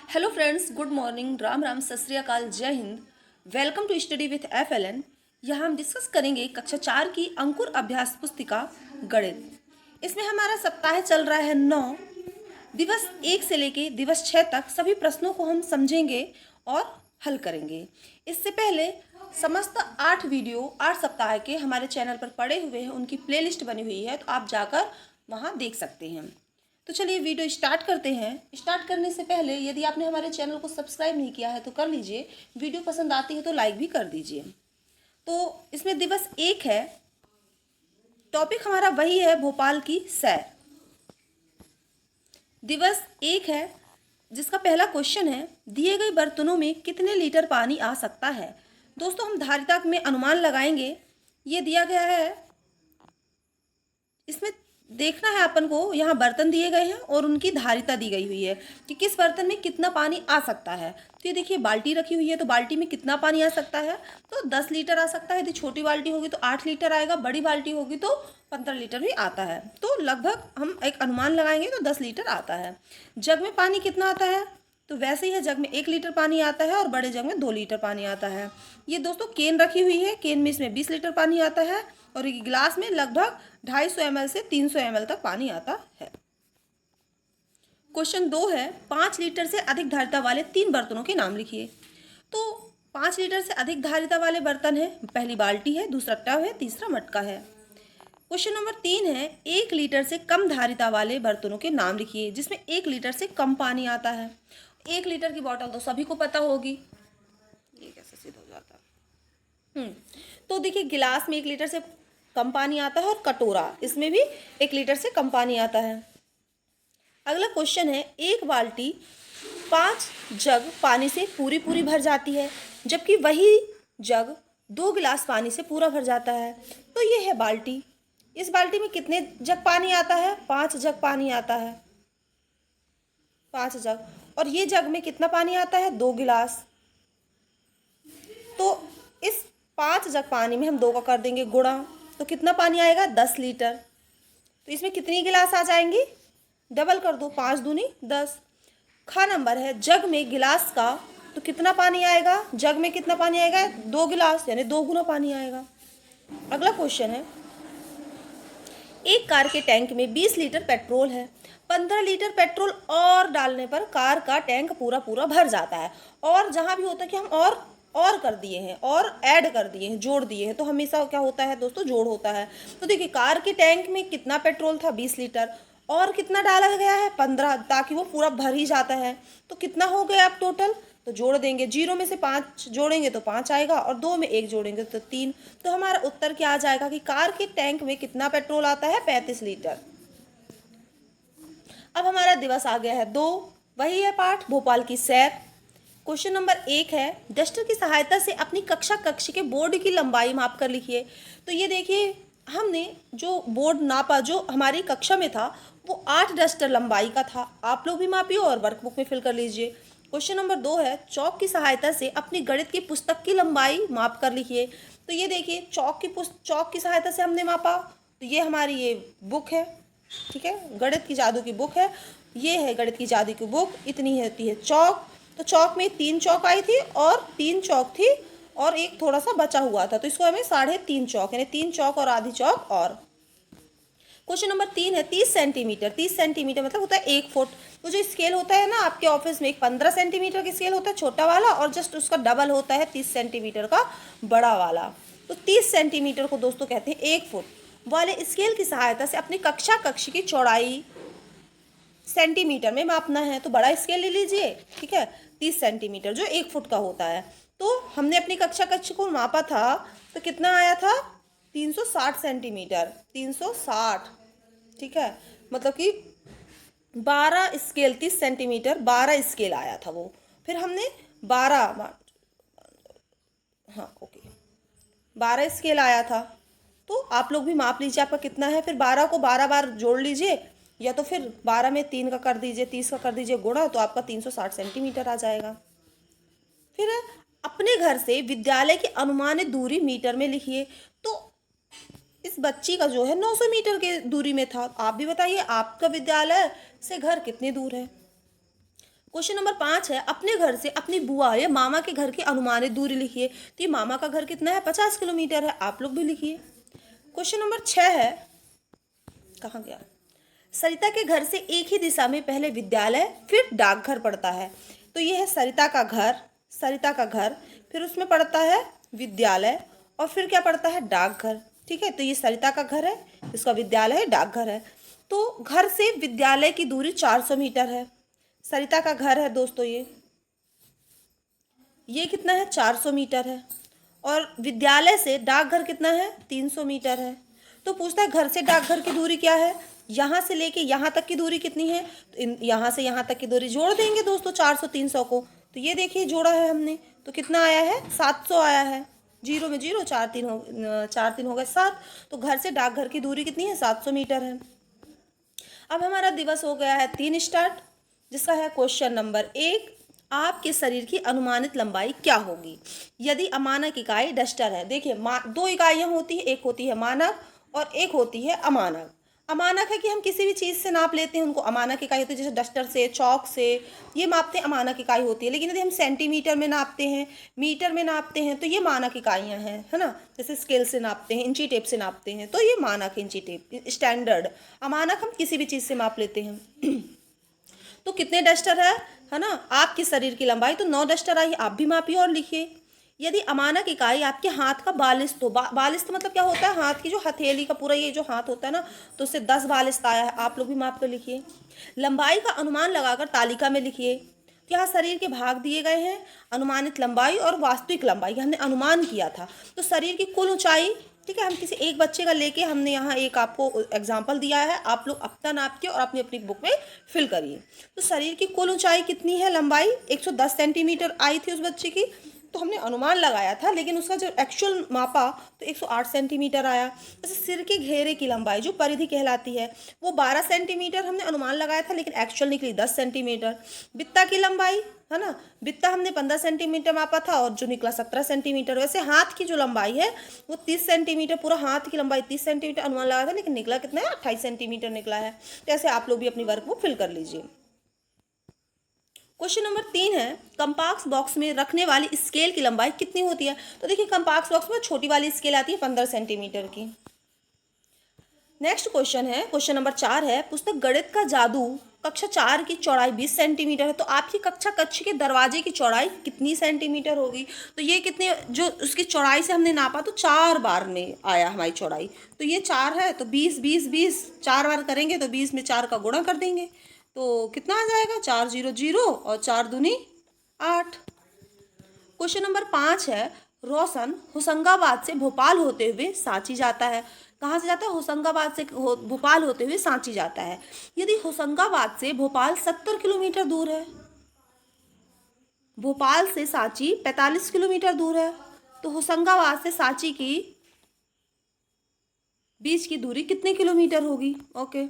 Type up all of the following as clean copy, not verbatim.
Hello friends, good morning, Ram Ram, सत श्री अकाल, जय Hind. Welcome to study with FLN। यहाँ हम डिस्कस करेंगे कक्षा 4 की अंकुर अभ्यास पुस्तिका गणित। इसमें हमारा सप्ताह चल रहा है 9। दिवस 1 से लेके दिवस 6 तक सभी प्रश्नों को हम समझेंगे और हल करेंगे। इससे पहले समस्त 8 वीडियो 8 सप्ताह के हमारे चैनल पर पड़े हुए हैं, उनकी प्लेलिस्ट बनी हुई है, तो आप जाकर वहाँ देख सकते हैं। तो चलिए वीडियो स्टार्ट करते हैं। स्टार्ट करने से पहले यदि आपने हमारे चैनल को सब्सक्राइब नहीं किया है तो कर लीजिए। वीडियो पसंद आती है तो लाइक भी कर दीजिए। तो इसमें दिवस 1 है, टॉपिक हमारा वही है, भोपाल की सैर। दिवस 1 है जिसका पहला क्वेश्चन है, दिए गए बर्तनों में कितने लीटर पानी आ सकता है। दोस्तों, हम धारिता में अनुमान लगाएंगे। ये दिया गया है, इसमें देखना है अपन को, यहाँ बर्तन दिए गए हैं और उनकी धारिता दी गई हुई है कि किस बर्तन में कितना पानी आ सकता है। तो ये देखिए, बाल्टी रखी हुई है, तो बाल्टी में कितना पानी आ सकता है, तो 10 लीटर आ सकता है। यदि छोटी बाल्टी होगी तो 8 लीटर आएगा, बड़ी बाल्टी होगी तो 15 लीटर भी आता है। तो लगभग हम एक अनुमान लगाएंगे तो 10 लीटर आता है। जग में पानी कितना आता है, तो वैसे ही है, जग में 1 लीटर पानी आता है और बड़े जग में 2 लीटर पानी आता है। ये दोस्तों केन रखी हुई है, केन में इसमें 20 लीटर पानी आता है और एक गिलास में लगभग 250 ml से 300 ml तक पानी आता है। क्वेश्चन 2 है, 5 लीटर से अधिक धारिता वाले 3 बर्तनों के नाम लिखिए। तो 5 लीटर से अधिक धारिता वाले बर्तन है, पहली बाल्टी है, दूसरा टब है, तीसरा मटका है। क्वेश्चन नंबर 3 है, 1 लीटर से कम धारिता वाले बर्तनों के नाम लिखिए जिसमें 1 लीटर से कम पानी आता है। 1 लीटर की बोतल तो सभी को पता होगी, ये कैसे सिद्ध हो जाता है। तो देखिए, गिलास में 1 लीटर से कम पानी आता है और कटोरा, इसमें भी 1 लीटर से कम पानी आता है। अगला क्वेश्चन है, एक बाल्टी 5 जग पानी से पूरी पूरी भर जाती है जबकि वही जग 2 गिलास पानी से पूरा भर जाता है। तो ये है बाल्टी। इस बाल्टी में कितने जग पानी आता है, 5 जग पानी आता है, 5 जग। और ये जग में कितना पानी आता है, 2 गिलास। तो इस 5 जग पानी में हम 2 का कर देंगे गुणा, तो कितना पानी आएगा, 10 लीटर। तो इसमें कितनी गिलास आ जाएंगी, डबल कर दो, 5 दूनी 10। खा नंबर है, जग में गिलास का, तो कितना पानी आएगा, जग में कितना पानी आएगा, 2 गिलास, यानी 2 गुना पानी आएगा। अगला क्वेश्चन है, एक कार के टैंक में 20 लीटर पेट्रोल है। 15 लीटर पेट्रोल और डालने पर कार का टैंक पूरा पूरा भर जाता है। और जहाँ भी होता है कि हम और कर दिए हैं, और ऐड कर दिए हैं, जोड़ दिए हैं, तो हमेशा क्या होता है दोस्तों, जोड़ होता है। तो देखिए, कार के टैंक में कितना पेट्रोल था, 20 लीटर, और कितना डाला गया है, 15, ताकि वो पूरा भर ही जाता है। तो कितना हो गया अब टोटल, तो जोड़ देंगे, 0 में से 5 जोड़ेंगे तो 5 आएगा और 2 में 1 जोड़ेंगे तो 3। तो हमारा उत्तर क्या आ जाएगा कि कार के टैंक में कितना पेट्रोल आता है, 35 लीटर। अब हमारा दिवस आ गया है 2, वही है पाठ, भोपाल की सैर। क्वेश्चन नंबर 1 है, डस्टर की सहायता से अपनी कक्षा कक्ष के बोर्ड की लंबाई माप कर लिखिए। तो ये देखिए, हमने जो बोर्ड नापा, जो हमारी कक्षा में था, वो 8 डस्टर लंबाई का था। आप लोग भी मापिए और वर्कबुक में फिल कर लीजिए। क्वेश्चन नंबर 2 है, चौक की सहायता से अपनी गणित की पुस्तक की लंबाई माप कर लिखिए। तो ये देखिए, चौक की सहायता से हमने मापा, तो ये हमारी ये बुक है, ठीक है, गणित की जादू की बुक है, ये है गणित की जादू की बुक, इतनी होती है चौक। तो चौक में 3 चौक आई थी और 3 चौक थी और एक थोड़ा सा बचा हुआ था, तो इसको हमें 3.5 चौक, यानी 3 चौक और आधी चौक। और क्वेश्चन नंबर 3 है, 30 सेंटीमीटर। 30 सेंटीमीटर मतलब होता है 1 फुट। तो जो स्केल होता है ना आपके ऑफिस में, एक 15 सेंटीमीटर का स्केल होता है छोटा वाला, और जस्ट उसका डबल होता है 30 सेंटीमीटर का बड़ा वाला। तो 30 सेंटीमीटर को दोस्तों कहते हैं 1 फुट वाले स्केल की सहायता से अपनी कक्षा कक्ष की चौड़ाई सेंटीमीटर में मापना है। तो बड़ा स्केल ले लीजिए, ठीक है, 30 सेंटीमीटर जो 1 फुट का होता है। तो हमने अपनी कक्षा कक्ष को मापा था, तो कितना आया था, 360 सेंटीमीटर, 360, ठीक है, मतलब कि 12 स्केल, 30 सेंटीमीटर 12 स्केल आया था वो। फिर हमने 12, हाँ ओके, 12 स्केल आया था। तो आप लोग भी माप लीजिए आपका कितना है, फिर 12 को 12 बार जोड़ लीजिए, या तो फिर 12 में 3 का कर दीजिए, 30 का कर दीजिए गुणा, तो आपका 360 सेंटीमीटर आ जाएगा। फिर अपने घर से विद्यालय की अनुमानित दूरी मीटर में लिखिए। तो इस बच्ची का जो है 900 मीटर की दूरी में था। आप भी बताइए आपका विद्यालय से घर कितनी दूर है। क्वेश्चन नंबर 5 है, अपने घर से अपनी बुआ या मामा के घर की अनुमानित दूरी लिखिए। तो ये मामा का घर कितना है, 50 किलोमीटर है, आप लोग भी लिखिए। क्वेश्चन नंबर 6 है, कहाँ गया, सरिता के घर से एक ही दिशा में पहले विद्यालय फिर डाकघर पड़ता है। तो ये है सरिता का घर, सरिता का घर, फिर उसमें पड़ता है विद्यालय और फिर क्या पड़ता है, डाकघर। ठीक है, तो ये सरिता का घर है, इसका विद्यालय है, डाकघर है। तो घर से विद्यालय की दूरी 400 मीटर है। सरिता का घर है दोस्तों, ये कितना है, 400 मीटर है। और विद्यालय से डाकघर कितना है, 300 मीटर है। तो पूछता है घर से डाकघर की दूरी क्या है, यहाँ से लेके यहाँ तक की दूरी कितनी है। तो यहाँ से यहाँ तक की दूरी जोड़ देंगे दोस्तों 400 300 को। तो ये देखिए जोड़ा है हमने, तो कितना आया है, 700 आया है। जीरो में जीरो, 4 3 हो गए 7। तो घर से डाकघर की दूरी कितनी है, 700 मीटर है। अब हमारा दिवस हो गया है 3 स्टार्ट, जिसका है क्वेश्चन नंबर 1, आपके शरीर की अनुमानित लंबाई क्या होगी यदि अमानक इकाई डस्टर है। देखिए 2 इकाइयाँ होती है, एक होती है मानक और एक होती है अमानक। अमानक है कि हम किसी भी चीज़ से नाप लेते हैं, उनको अमानक इकाई होती है, जैसे डस्टर से, चौक से ये मापते हैं, अमानक इकाई होती है। लेकिन यदि हम सेंटीमीटर में नापते हैं, मीटर में नापते हैं, तो ये मानक इकाइयाँ हैं, है ना। जैसे स्केल से नापते हैं, इंची टेप से नापते हैं, तो ये मानक इंची टेप स्टैंडर्ड। अमानक हम किसी भी चीज़ से माप लेते हैं। तो कितने डस्टर है ना, आपके शरीर की लंबाई तो 9 डस्टर आई, आप भी मापिए और लिखिए। यदि अमानक इकाई आपके हाथ का बालिस्त हो, बालिस्त मतलब क्या होता है, हाथ की जो हथेली का पूरा ये जो हाथ होता है ना, तो उससे 10 बालिस्त आया है, आप लोग भी माप कर लिखिए। लंबाई का अनुमान लगाकर तालिका में लिखिए। तो यहाँ शरीर के भाग दिए गए हैं, अनुमानित लंबाई और वास्तविक लंबाई, हमने अनुमान किया था। तो शरीर की कुल ऊंचाई, ठीक है, हम किसी एक बच्चे का लेके हमने यहाँ एक आपको एग्जाम्पल दिया है, आप लोग अपना नाप के और अपनी अपनी बुक में फिल करिए। तो शरीर की कुल ऊंचाई कितनी है, लंबाई 110 सेंटीमीटर आई थी उस बच्चे की, तो हमने अनुमान लगाया था, लेकिन उसका जो एक्चुअल मापा तो 108 सेंटीमीटर आया। जैसे सिर के घेरे की लंबाई जो परिधि कहलाती है वो 12 सेंटीमीटर हमने अनुमान लगाया था, लेकिन एक्चुअल निकली 10 सेंटीमीटर। बित्ता की लंबाई है ना, बित्ता हमने 15 सेंटीमीटर मापा था और जो निकला 17 सेंटीमीटर। वैसे हाथ की जो लंबाई है वो 30 सेंटीमीटर, पूरा हाथ की लंबाई 30 सेंटीमीटर अनुमान लगाया था, लेकिन निकला कितना है, 28 सेंटीमीटर निकला है। तो ऐसे आप लोग भी अपनी वर्क बुक फिल कर लीजिए। क्वेश्चन नंबर 3 है, कंपास बॉक्स में रखने वाली स्केल की लंबाई कितनी होती है। तो देखिए कंपास बॉक्स में छोटी वाली स्केल आती है 15 सेंटीमीटर की। नेक्स्ट क्वेश्चन है, क्वेश्चन नंबर 4 है, पुस्तक गणित का जादू कक्षा 4 की चौड़ाई 20 सेंटीमीटर है। तो आपकी कक्षा कक्ष के दरवाजे की चौड़ाई कितनी सेंटीमीटर होगी। तो ये कितने, जो उसकी चौड़ाई से हमने नापा तो 4 बार में आया हमारी चौड़ाई। तो ये 4 है, तो 20 20 20 4 बार करेंगे तो 20 में 4 का गुणा कर देंगे, तो कितना आ जाएगा, 4 0 0 और 4 दूनी 8। क्वेश्चन नंबर 5 है, रोशन होशंगाबाद से भोपाल होते हुए सांची जाता है। कहाँ से जाता है, होशंगाबाद से भोपाल होते हुए सांची जाता है। यदि होशंगाबाद से भोपाल 70 किलोमीटर दूर है, भोपाल से सांची 45 किलोमीटर दूर है, तो होशंगाबाद से सांची की बीच की दूरी कितने किलोमीटर होगी। ओके,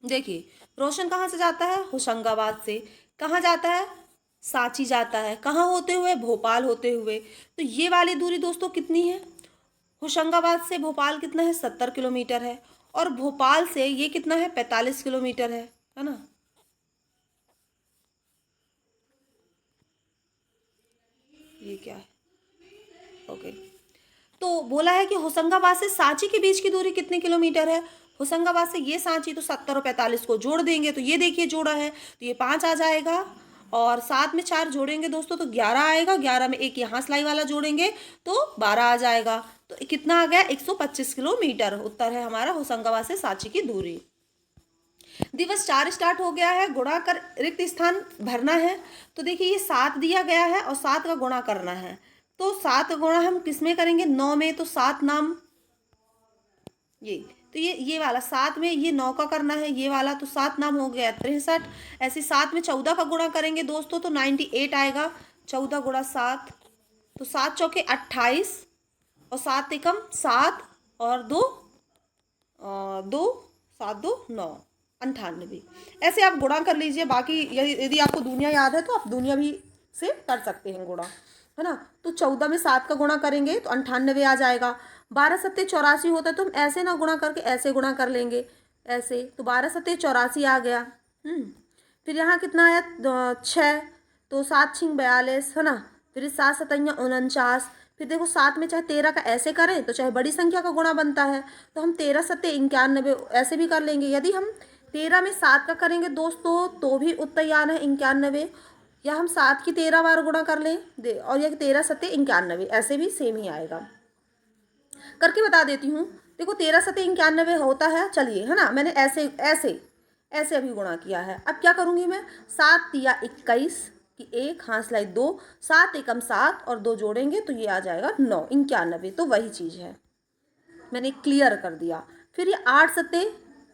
देखिए रोशन कहाँ से जाता है, होशंगाबाद से, कहाँ जाता है, सांची जाता है, कहाँ होते हुए, भोपाल होते हुए। तो ये वाली दूरी दोस्तों कितनी है, होशंगाबाद से भोपाल कितना है, 70 किलोमीटर है, और भोपाल से ये कितना है, 45 किलोमीटर है ना। ये क्या है, ओके। तो बोला है कि होशंगाबाद से सांची के बीच की दूरी कितने किलोमीटर है। होशंगाबाद से ये सांची, तो 70 और 45 को जोड़ देंगे तो ये देखिए जोड़ा है, तो ये 5 आ जाएगा, और 7 में 4 जोड़ेंगे दोस्तों तो 11 आएगा, 11 में एक यहाँ सिलाई वाला जोड़ेंगे तो 12 आ जाएगा। तो कितना आ गया, 125 किलोमीटर उत्तर है हमारा होशंगाबाद से सांची की दूरी। दिवस 4 स्टार्ट हो गया है, गुणा कर रिक्त स्थान भरना है। तो देखिए ये 7 दिया गया है और 7 का गुणा करना है, तो 7 गुणा हम किस में करेंगे, 9 में, तो 7 नाम ये, तो ये वाला 7 में, ये 9 का करना है ये वाला, तो 7 नाम हो गया 63। ऐसे 7 में 14 का गुणा करेंगे दोस्तों तो 98 आएगा, 14 गुणा 7, तो 7 चौके 28 और 7 एकम 7 और 2 2 7 2 9 98। ऐसे आप गुणा कर लीजिए। बाकी यदि आपको दुनिया याद है तो आप दुनिया भी से कर सकते हैं गुणा, है ना। तो 14 में 7 का गुणा करेंगे तो 98 आ जाएगा। 12 सत्ते 84 होता है, तो हम ऐसे ना गुणा करके ऐसे गुणा कर लेंगे, ऐसे, तो 12 सत्ते 84 आ गया। फिर यहाँ कितना आया 6, तो 7 छिंग 42 है ना। फिर 7 सतैया 49। फिर देखो 7 में चाहे 13 का ऐसे करें तो चाहे बड़ी संख्या का गुणा बनता है, तो हम 13 सत्ते 91 ऐसे भी कर लेंगे। यदि हम 13 में 7 का करेंगे दोस्तों तो भी उत्तर ही आना है 91, या हम 7 की 13 बार गुणा कर लें और यह 13 सत्ते 91 ऐसे भी सेम ही आएगा। करके बता देती हूँ। देखो 13 सत्ते 91 होता है, चलिए है ना, मैंने ऐसे ऐसे ऐसे अभी गुणा किया है। अब क्या करूँगी मैं, 7 तिया 21 की 1 हाथ लाई 2, 7 एकम 7 और 2 जोड़ेंगे तो ये आ जाएगा 9, 91। तो वही चीज़ है, मैंने क्लियर कर दिया। फिर ये 8 सत्ते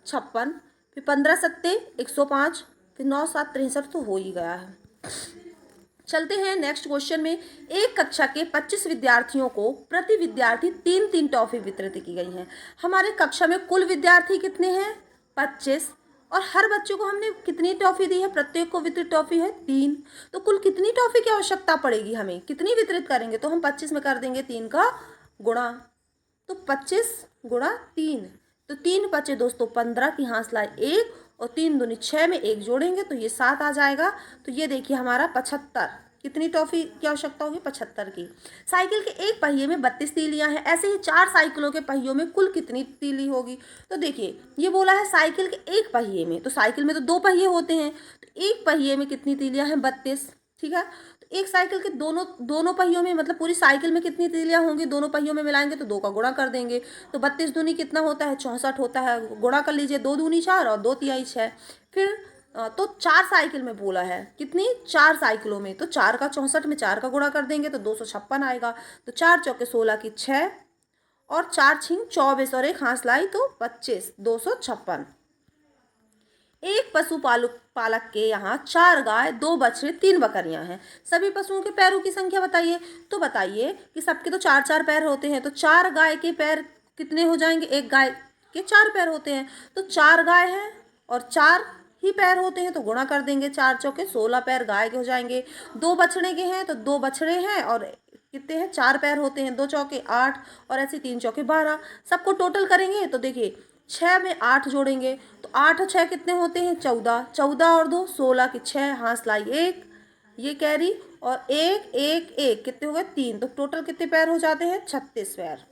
56, फिर 15 सत्ते 105, फिर 9 7 63 तो हो ही गया है। चलते हैं नेक्स्ट क्वेश्चन में। एक कक्षा के 25 विद्यार्थियों को प्रति विद्यार्थी 3-3 टॉफी वितरित की गई हैं। हमारे कक्षा में कुल विद्यार्थी कितने हैं, 25, और हर बच्चे को हमने कितनी टॉफी दी है, प्रत्येक को वितरित टॉफी है 3। तो कुल कितनी टॉफी की आवश्यकता पड़ेगी, हमें कितनी वितरित करेंगे, तो हम 25 में कर देंगे 3 का गुणा, तो 25 गुणा 3, तो 3 बचे दोस्तों 15 की हाथ लाई 1 और 3 दूनी 6 में 1 जोड़ेंगे तो ये 7 आ जाएगा। तो ये देखिए हमारा 75, कितनी टॉफी की आवश्यकता होगी, 75 की। साइकिल के एक पहिए में 32 तीलियां हैं, ऐसे ही 4 साइकिलों के पहियों में कुल कितनी तीली होगी। तो देखिए ये बोला है साइकिल के एक पहिए में, तो साइकिल में तो 2 पहिए होते हैं, तो एक पहिए में कितनी तीलियां हैं, 32, ठीक है। तो एक साइकिल के दोनों पहियों में, मतलब पूरी साइकिल में कितनी तीलियां होंगी, दोनों पहियों में मिलाएंगे तो 2 का गुणा कर देंगे, तो 32 दूनी कितना होता है, 64 होता है। गुणा कर लीजिए, 2 दूनी 4 और 2 तिहाई 6। फिर तो 4 साइकिल में बोला है, कितनी, 4 साइकिलों में, तो 4 का 64 में 4 का गुणा कर देंगे तो 256 आएगा। तो 4 चौके 16 की 6 और 4 छिंग 24 और 1 हाथ लाई तो 25, 256। एक पालक के यहाँ 4 गाय, 2 बछड़े, 3 बकरियां हैं। सभी पशुओं के पैरों की संख्या बताइए। तो बताइए कि सबके तो 4-4 पैर होते हैं, तो 4 गाय के पैर कितने हो जाएंगे, एक गाय के 4 पैर होते हैं, तो 4 गाय हैं और 4 ही पैर होते हैं, तो गुणा कर देंगे, 4 चौके 16 पैर गाय के हो जाएंगे। 2 बछड़े के हैं तो 2 बछड़े हैं और कितने हैं, 4 पैर होते हैं, 2 चौके 8 और ऐसे 3 चौके 12। सबको टोटल करेंगे तो देखिए 6 में 8 जोड़ेंगे तो 8 और 6 कितने होते हैं, 14, 14 और 2 16 की 6 हाथ लाई 1, ये कैरी और 1 1 1 कितने हो गए 3, तो टोटल कितने पैर हो जाते हैं, 36 पैर।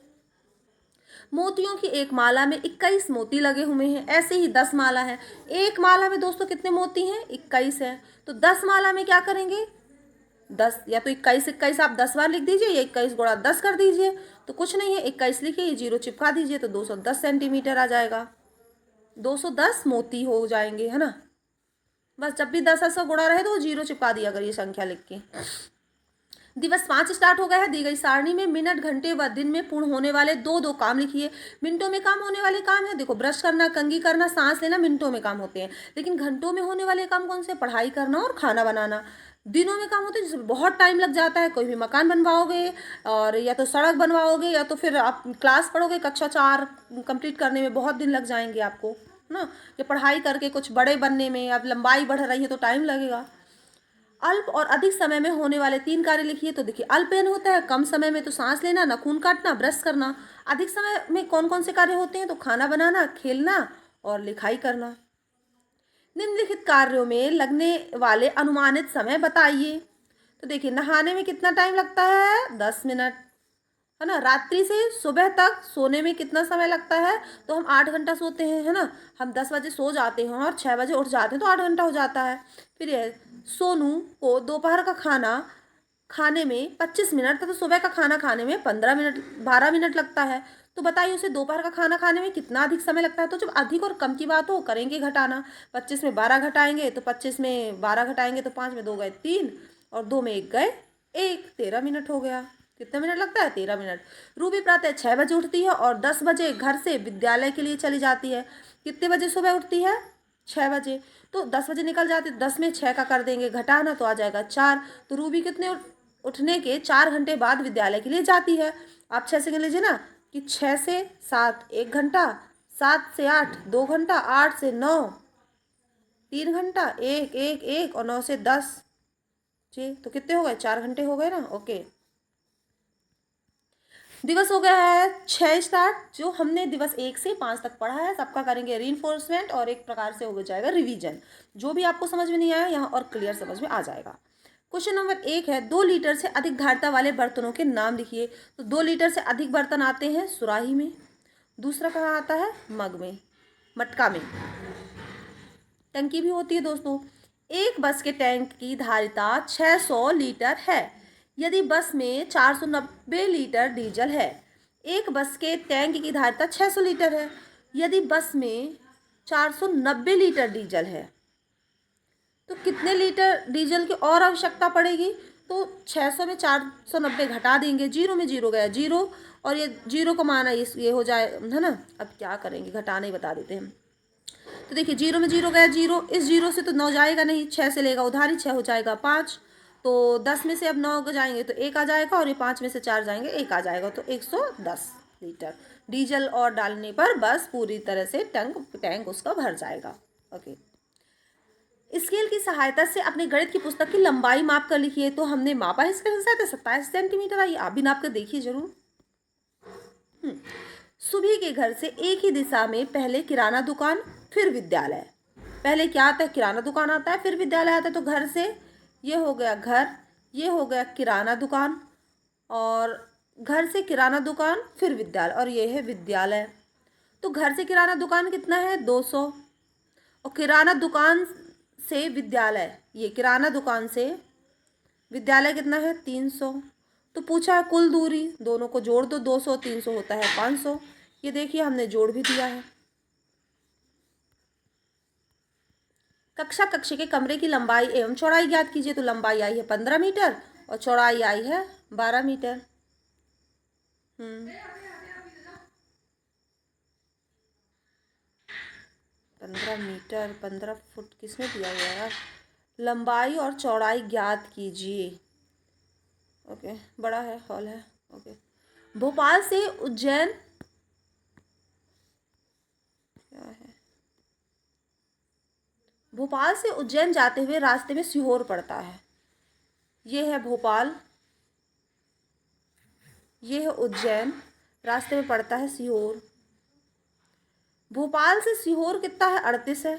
मोतियों की एक माला में 21 मोती लगे हुए हैं, ऐसे ही 10 माला है। एक माला में दोस्तों कितने मोती हैं, 21 है, तो 10 माला में क्या करेंगे, 10, या तो 21 21 आप 10 बार लिख दीजिए, या 21 गुणा 10 कर दीजिए, तो कुछ नहीं है 21 लिखिए, ये 0 चिपका दीजिए तो 210 सेंटीमीटर आ जाएगा, 210 मोती हो जाएंगे, है ना। बस जब भी 10 ऐसा गुणा रहे तो वो 0 चिपका दिया अगर ये संख्या लिख के। दिवस 5 स्टार्ट हो गया है। दी गई सारणी में मिनट, घंटे व दिन में पूर्ण होने वाले 2-2 काम लिखिए। मिनटों में काम होने वाले काम है, देखो ब्रश करना, कंघी करना, सांस लेना मिनटों में काम होते हैं, लेकिन घंटों में होने वाले काम कौन से, पढ़ाई करना और खाना बनाना। दिनों में काम होते हैं जिसमें बहुत टाइम लग जाता है, कोई भी मकान बनवाओगे और या तो सड़क बनवाओगे या तो फिर आप क्लास पढ़ोगे, कक्षा 4 कंप्लीट करने में बहुत दिन लग जाएंगे आपको, है ना। या पढ़ाई करके कुछ बड़े बनने में, अब लंबाई बढ़ रही है तो टाइम लगेगा। अल्प और अधिक समय में होने वाले 3 कार्य लिखिए। तो देखिए अल्प यानी होता है कम समय में, तो सांस लेना, नाखून काटना, ब्रश करना। अधिक समय में कौन कौन से कार्य होते हैं, तो खाना बनाना, खेलना और लिखाई करना। निम्नलिखित कार्यों में लगने वाले अनुमानित समय बताइए। तो देखिए नहाने में कितना टाइम लगता है, 10 मिनट, है ना। रात्रि से सुबह तक सोने में कितना समय लगता है, तो हम 8 घंटा सोते हैं, है ना। हम 10 बजे सो जाते हैं और 6 बजे उठ जाते हैं तो 8 घंटा हो जाता है। फिर ये सोनू को दोपहर का खाना खाने में 25 मिनट तथा सुबह का खाना खाने में 12 मिनट लगता है। तो बताइए उसे दोपहर का खाना खाने में कितना अधिक समय लगता है। तो जब अधिक और कम की बात हो करेंगे घटाना, 25 में 12 घटाएंगे तो 25 में 12 घटाएंगे तो 5 में 2 गए 3 और 2 में 1 गए 1, 13 मिनट हो गया। कितना मिनट लगता है, 13 मिनट। रूबी प्रातः 6 बजे उठती है और 10 बजे घर से विद्यालय के लिए चली जाती है। कितने बजे सुबह उठती है, 6 बजे, तो 10 बजे निकल जाती है, 10 में 6 का कर देंगे घटाना तो आ जाएगा 4। तो रूबी कितने उठने के 4 घंटे बाद विद्यालय के लिए जाती है। आप 6 से गिन लीजिए ना कि 6 से 7 1 घंटा, 7 से 8 2 घंटा, 8 से 9 3 घंटा, 1 1 1 और 9 से 10 6, तो कितने हो गए, 4 घंटे हो गए ना। ओके, दिवस हो गया है 6 स्टार्ट, जो हमने दिवस 1 से 5 तक पढ़ा है सबका करेंगे रीइंफोर्समेंट और एक प्रकार से हो जाएगा रिवीजन। जो भी आपको समझ में नहीं आया यहाँ और क्लियर समझ में आ जाएगा। क्वेश्चन नंबर 1 है 2 लीटर से अधिक धारिता वाले बर्तनों के नाम लिखिए। तो 2 लीटर से अधिक बर्तन आते हैं सुराही में, दूसरा कहाँ आता है मग में, मटका में, टंकी भी होती है दोस्तों। एक बस के टैंक की धारिता 600 लीटर है यदि बस में 490 लीटर डीजल है। एक बस के टैंक की धारिता 600 लीटर है यदि बस में 490 लीटर डीजल है, तो कितने लीटर डीजल की और आवश्यकता पड़ेगी? तो 600 में 490 घटा देंगे, जीरो में जीरो गया जीरो, और ये जीरो को माना ये हो जाए है ना। अब क्या करेंगे, घटाना ही बता देते हैं। तो देखिए जीरो में जीरो गया जीरो, इस जीरो से तो 9 जाएगा नहीं, 6 से लेगा उधारी, 6 हो जाएगा 5, तो 10 में से अब 9 जाएंगे तो 1 आ जाएगा, और ये 5 में से 4 जाएंगे 1 आ जाएगा, तो 110 लीटर डीजल और डालने पर बस पूरी तरह से टैंक उसका भर जाएगा। ओके, स्केल की सहायता से अपने गणित की पुस्तक की लंबाई माप कर लिखिए। तो हमने मापा है इसके साथ 27 सेंटीमीटर आई, आप भी नाप कर देखिए जरूर। सुभी के घर से एक ही दिशा में पहले किराना दुकान फिर विद्यालय। पहले क्या आता है, किराना दुकान आता है, फिर विद्यालय आता है। तो घर से ये हो गया घर, ये हो गया किराना दुकान, और घर से किराना दुकान फिर विद्यालय, और ये है विद्यालय। तो घर से किराना दुकान कितना है 200, और किराना दुकान से विद्यालय, ये किराना दुकान से विद्यालय कितना है 300। तो पूछा है कुल दूरी, दोनों को जोड़ दो, 200 300 होता है 500। ये देखिए हमने जोड़ भी दिया है। कक्षा कक्ष के कमरे की लंबाई एवं चौड़ाई ज्ञात कीजिए। तो लंबाई आई है 15 मीटर और चौड़ाई आई है 12 मीटर। 15 मीटर 15 फुट किसमें दिया गया यार। लंबाई और चौड़ाई ज्ञात कीजिए। ओके, बड़ा है, हॉल है। ओके, भोपाल से उज्जैन क्या है, भोपाल से उज्जैन जाते हुए रास्ते में सीहोर पड़ता है। ये है भोपाल, ये है उज्जैन, रास्ते में पड़ता है सीहोर। भोपाल से सीहोर कितना है 38 है,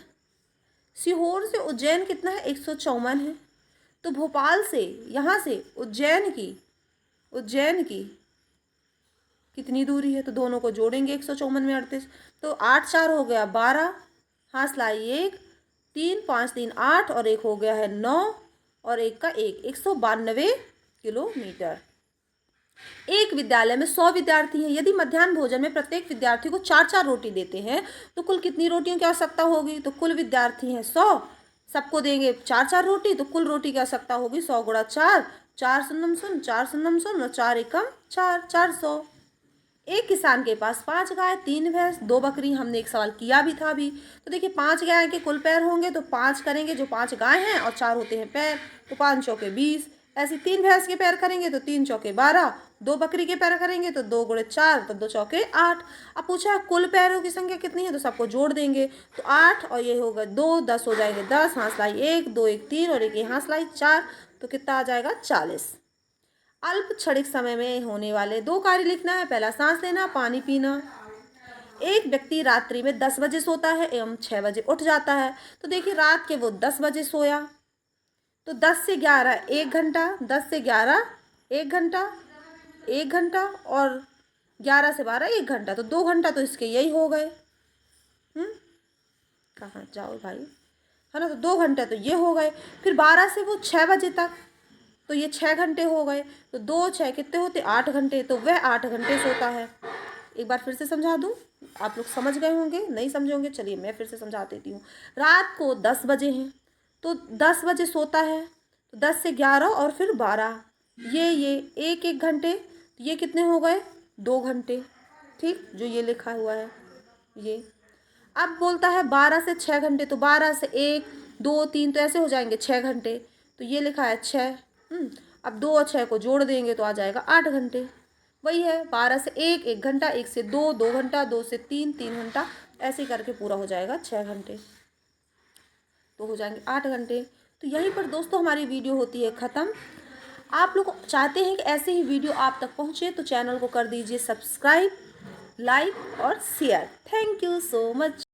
सीहोर से उज्जैन कितना है 154 है। तो भोपाल से यहाँ से उज्जैन की कितनी दूरी है, तो दोनों को जोड़ेंगे 154 में 38, तो 8 4 हो गया 12, हाथ लाई 1, 3 5 3 8, और एक हो गया है 9, और एक का 192 किलोमीटर। एक विद्यालय में 100 विद्यार्थी हैं यदि मध्याह्न भोजन में प्रत्येक विद्यार्थी को 4 रोटी देते हैं तो कुल कितनी रोटियों की आवश्यकता होगी। तो कुल विद्यार्थी हैं 100, सबको देंगे 4 रोटी, तो कुल रोटी की आवश्यकता होगी 100 गुणा 4, 4 शून्यम शून्य 4 शून्यम शून्य, 4 एकम 4, 400। एक किसान के पास 5 गाय 3 भैंस 2 बकरी, हमने एक सवाल किया भी था अभी। तो देखिए 5 गाय के कुल पैर होंगे तो 5 करेंगे जो 5 गाय हैं, और 4 होते हैं पैर, तो 5 चौके 20। ऐसे 3 भैंस के पैर करेंगे तो 3 चौके 12, 2 बकरी के पैर करेंगे तो 2 गुणे 4, तो 2 चौके 8। अब पूछा कुल पैरों की संख्या कितनी है, तो सबको जोड़ देंगे, तो 8 और ये होगा 2, 10 हो जाएंगे 10, हाथ लाई 1, 2 1 3, और एक हाथ लाई 4, तो कितना आ जाएगा 40। अल्प क्षणिक समय में होने वाले 2 कार्य लिखना है। पहला सांस लेना, पानी पीना। एक व्यक्ति रात्रि में 10 बजे सोता है एवं 6 बजे उठ जाता है। तो देखिए रात के वो 10 बजे सोया, तो 10 से 11 1 घंटा, 10 से 11 1 घंटा, 1 घंटा, और 11 से 12 1 घंटा, तो 2 घंटा तो इसके यही हो गए। कहाँ जाओ भाई, है ना। तो 2 घंटे तो ये हो गए। फिर 12 से वो 6 बजे तक, तो ये 6 घंटे हो गए। तो 2 6 कितने होते 8 घंटे, तो वह 8 घंटे सोता है। एक बार फिर से समझा दूँ, आप लोग समझ गए होंगे, नहीं समझे होंगे, चलिए मैं फिर से समझा देती हूँ। रात को 10 बजे हैं तो 10 बजे सोता है, तो 10 से 11 और फिर 12, ये 1 1 घंटे, ये कितने हो गए 2 घंटे, ठीक, जो ये लिखा हुआ है ये। अब बोलता है 12 से 6 घंटे, तो 12 से 1 2 3, तो ऐसे हो जाएंगे 6 घंटे, तो ये लिखा है 6। अब 2 और 6 को जोड़ देंगे तो आ जाएगा 8 घंटे। वही है 12 से 1 1 घंटा, 1 से 2 2 घंटा, 2 से 3 3 घंटा, ऐसे करके पूरा हो जाएगा 6 घंटे, तो हो जाएंगे 8 घंटे। तो यहीं पर दोस्तों हमारी वीडियो होती है ख़त्म। आप लोग चाहते हैं कि ऐसे ही वीडियो आप तक पहुँचे तो चैनल को कर दीजिए सब्सक्राइब, लाइक और share. Thank you so much.